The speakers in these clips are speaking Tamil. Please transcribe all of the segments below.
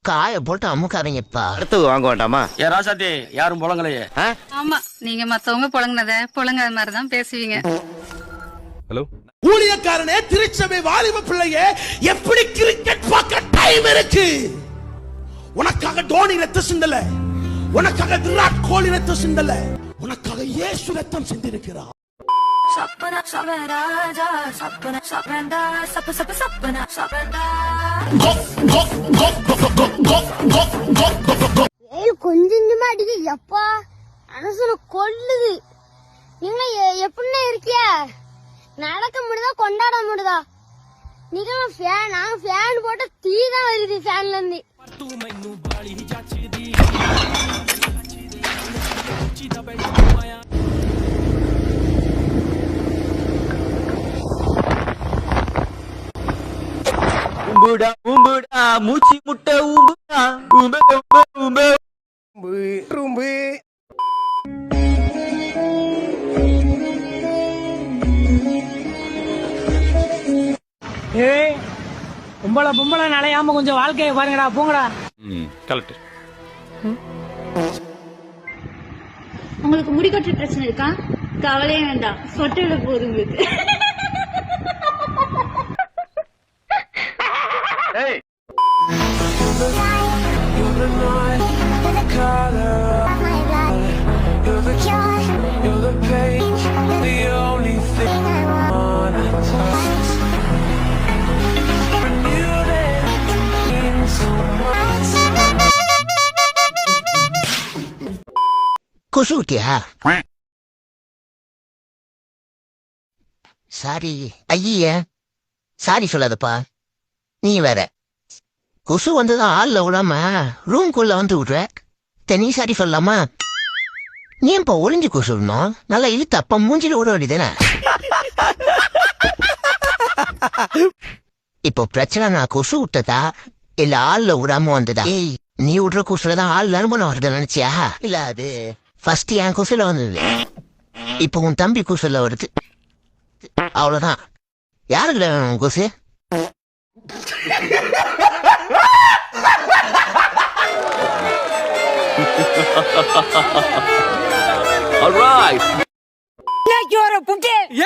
காய போட்டு அமுக்காதீங்கப்பா. அடுத்து வாங்க வேண்டாமா? ஏ ராசாத்தி, யாரும் புலங்கலையே. ஆமா, நீங்க மத்தவங்க புலங்கினத புலங்காத மாதிரிதான் பேசுவீங்க. ஹலோ ஊழியக்காரனே, திருச்சபை வாலிப பிள்ளையே, எப்படி கிரிக்கெட் பார்க்க டைம் இருக்கு? உனக்காக தோனி ரத்தம் சிந்தல, உனக்காக விராட் கோலி ரத்தம் சிந்தல, உனக்காக இயேசு ரத்தம் சிந்திருக்கிறார். சப்பனா சவராஜா சப்பனா சவரண்டா சப்ப சப்ப சப்பனா சவரண்டா. கொஞ்சமா அடிக்க எப்பா மனசுல கொல்லுது. நீங்க எப்படின்னா இருக்கியா? நடக்க முடியுதா, கொண்டாட முடியுதா? நீங்க நாங்க ஃபேன் போட்ட தீ தான் வருது ஃபேன்ல இருந்து. உம்புடா உம்புடா மூச்சி முட்டை உம்புடா உம்பு உம்பு உம்பு உம்பு. ஏய் பொம்பளை நலையாம கொஞ்சம் வாழ்க்கையை பாருங்கடா, போங்கடா. கரெக்ட். உங்களுக்கு முடிக்கொற்ற பிரச்சனை இருக்கா? கவலையே வேண்டாம், சொட்டு விட போகுது உங்களுக்கு. குசுட்டியா? சாரி ஐய, சாரி சொல்லாதப்பா. நீ வேற கொசு வந்துதான் ஆள்ல விடாம ரூம்குள்ள வந்து விடுற. தனி சாரி சொல்லலாமா? நீ இப்ப ஒளிஞ்சு கொசுடணும், நல்லா இழுத்து அப்ப மூஞ்சில விட வேண்டியதானே. இப்போ பிரச்சனை நான் கொசு விட்டதா இல்ல ஆள்ல விடாம வந்ததா? ஏய், நீ விடுற கொசுலதான் ஆள் அனுபவம் வருது நினைச்சியா? இல்ல, அது ஃபர்ஸ்ட் என் கொசுல வந்தது, இப்போ உன் தம்பி கொசுல வருது. அவ்வளவுதான். யாருக்குல கொசு?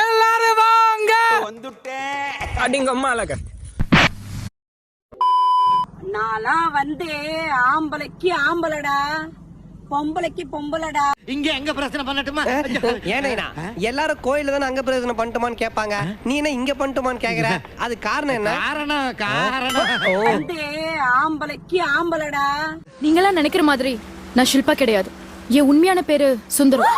எல்லாரும் வாங்க, வந்துட்டேன். அடிங்கம்மா அழக. நான்லாம் வந்து ஆம்பளைக்கு ஆம்பளடா, பொம்பளைக்கு பொம்பளடா. இங்க எங்க பிரச்சனை பண்ணட்டுமா? ஏன்னா எல்லாரும் கோயில தானே அங்க பிரச்சனை பண்ணிட்டுமான்னு கேட்பாங்க, நீ என்ன இங்க பண்ணிட்டுமான்னு கேக்குற? அது காரணம் என்ன? காரணம் வந்து ஆம்பளைக்கு ஆம்பளடா. நீங்களாம் நினைக்கிற மாதிரி நான் ஷில்பா கிடையாது. என் உண்மையான பேரு சுந்தரம்.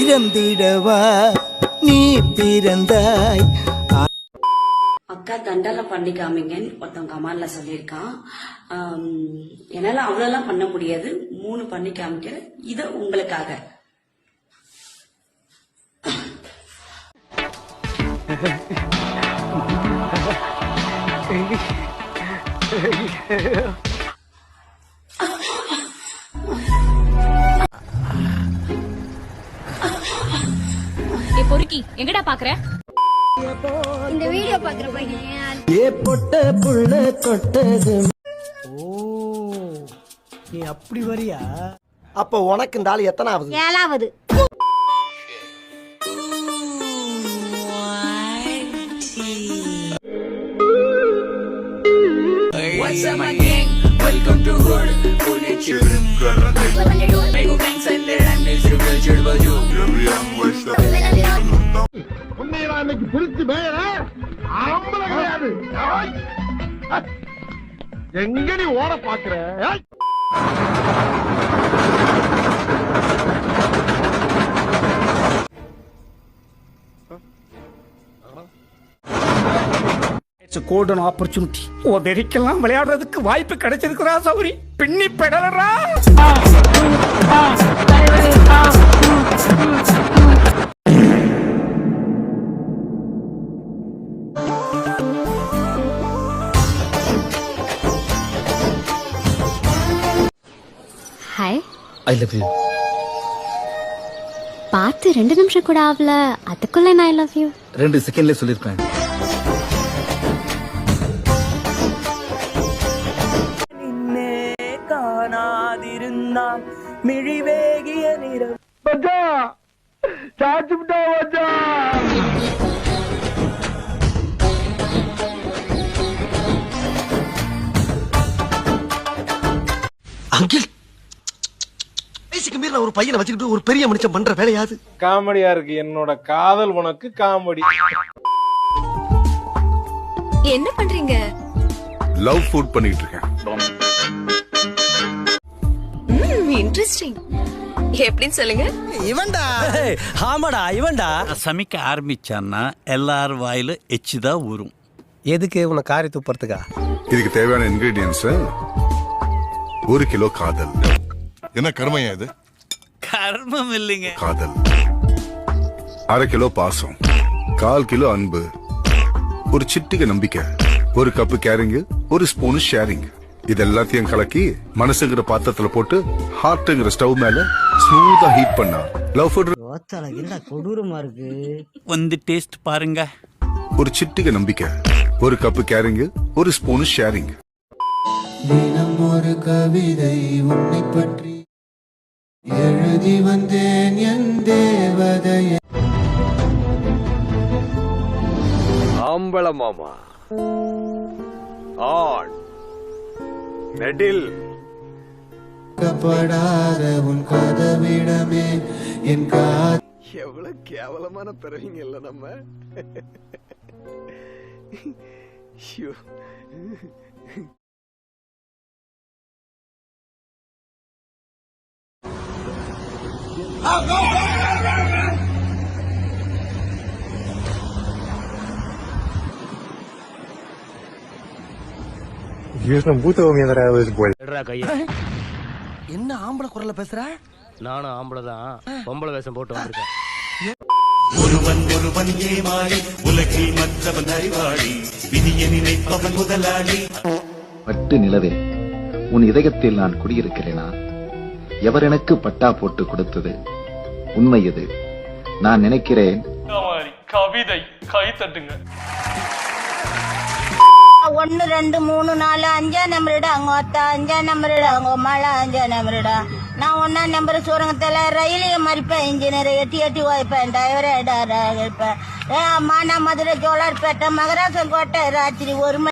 இறந்திடவா நீ பிறந்தாய். அக்கா தண்டனை பண்ணி காமிங்கன்னு ஒருத்தவங்க கமான்ல சொல்லியிருக்கான். என்னால அவ்வளவுலாம் பண்ண முடியாது, 3 பண்ணி காமிக்கிறேன். இது உங்களுக்காக. பொறுக்கி எங்கடா பாக்குற? இந்த வீடியோ பாக்குற பையன் ஏ பொட்ட புள்ள தொட்டது. ஓ, நீ அப்படி வரியா? அப்ப உனக்கு இந்த ஆள் எத்தனாவது? 7வது. What's up my gang? Welcome to Hood. இன்னைக்கு பிரிச்சு மேல ஆம்பளை கிடையாது. எங்கடி ஓட பாக்குற? It's a golden opportunity. உதறிக்கெல்லாம் விளையாடுறதுக்கு வாய்ப்பு கிடைச்சிருக்கிறா சௌரி. பின்னி பெடலரா. I love you. பார்த்து 2 நிமிஷம் கூட ஆகல, அதுக்குள்ள நான் ஐ லவ் யூ 2 செகண்ட்ல சொல்லிருப்பேன். காணாதிருந்தான் மிழிவேகிய நிறம். அங்கிள் வயசுக்கு மீறி ஒரு பையனை வச்சுக்கிட்டு ஒரு பெரிய மனுஷன் பண்ற வேலையாது. காமெடியா இருக்கு. என்னோட காதல் உனக்கு காமெடி. என்ன பண்றீங்க? லவ் ஃபுட் பண்ணிட்டு இருக்கேன். இன்ட்ரெஸ்டிங். எப்படின்னு சொல்லுங்க. இவன்டா. ஆமாடா இவன்டா. சமைக்க ஆரம்பிச்சான்னா எல்லாரும் வாயில எச்சுதான் ஊறும். எதுக்கு உன காரி துப்புறதுக்கா? இதுக்கு தேவையான இன்கிரீடியன்ஸ் 1 கிலோ காதல். என்ன கர்மையா இது? கர்மம் இல்லைங்க. காதல் 1/2 கிலோ பாசம், 1/4 கிலோ அன்பு, ஒரு சிட்டிகை நம்பிக்கை, 1 கப்பு கேரிங், 1 ஸ்பூன் ஷேரிங். இது எல்லாத்தையும் கலக்கி மனசுங்கிற பாத்திரத்துல போட்டு ஹார்ட்ங்கிற ஸ்டவ் மேல ஸ்மூத்தா ஹீட் பண்ணா லவ் ஃபுட். கொடூரமா இருக்கு. வந்து டேஸ்ட் பாருங்க. ஒரு சிட்டிகை நம்பிக்கை, 1 கப்பு கேரிங், 1 ஸ்பூன் ஷேரிங். தினம் ஒரு கவிதை உன்னை பற்றி எழுதி வந்தேன் என் தேவதையே. ஆம்பள மாமா ஆன் நெடில் கப்படாத உன் கதவிடமே என் காது. எவ்வளவு கேவலமான பிறவிங்க இல்ல நம்ம. என்ன ஆம்பளை குரல்ல பேசுற? நானும் ஆம்பளை தான், பொம்பளை வேஷம் போட்டு வந்திருக்கேன். ஒருவன் ஏமாறி உலகில் மற்றவன் அறிவாளி, விதியை நினைப்பவன் முதலாளி. பட்டு நிலவே, உன் இதயத்தில் நான் குடியிருக்கிறேனா? எவர் எனக்கு பட்டா போட்டு கொடுத்தது? உண்மை இது. நான் நினைக்கிறேன். கவிதை கை தட்டுங்க. 1 2 3 4 5 நம்பர்டா, அங்க 5 நம்பர்டா, அங்க மழை 5 நம்பர்டா. நான் 1 நம்பர் சுரங்கத்துல ரயிலைய மறிப்பேன், இன்ஜினியர் எட்டி வாய்ப்பேன், டிரைவரை இருப்பேன். மானா மதுரை ஜோலார்பேட்டை மகராசன் கோட்டை ராத்திரி 1 மணி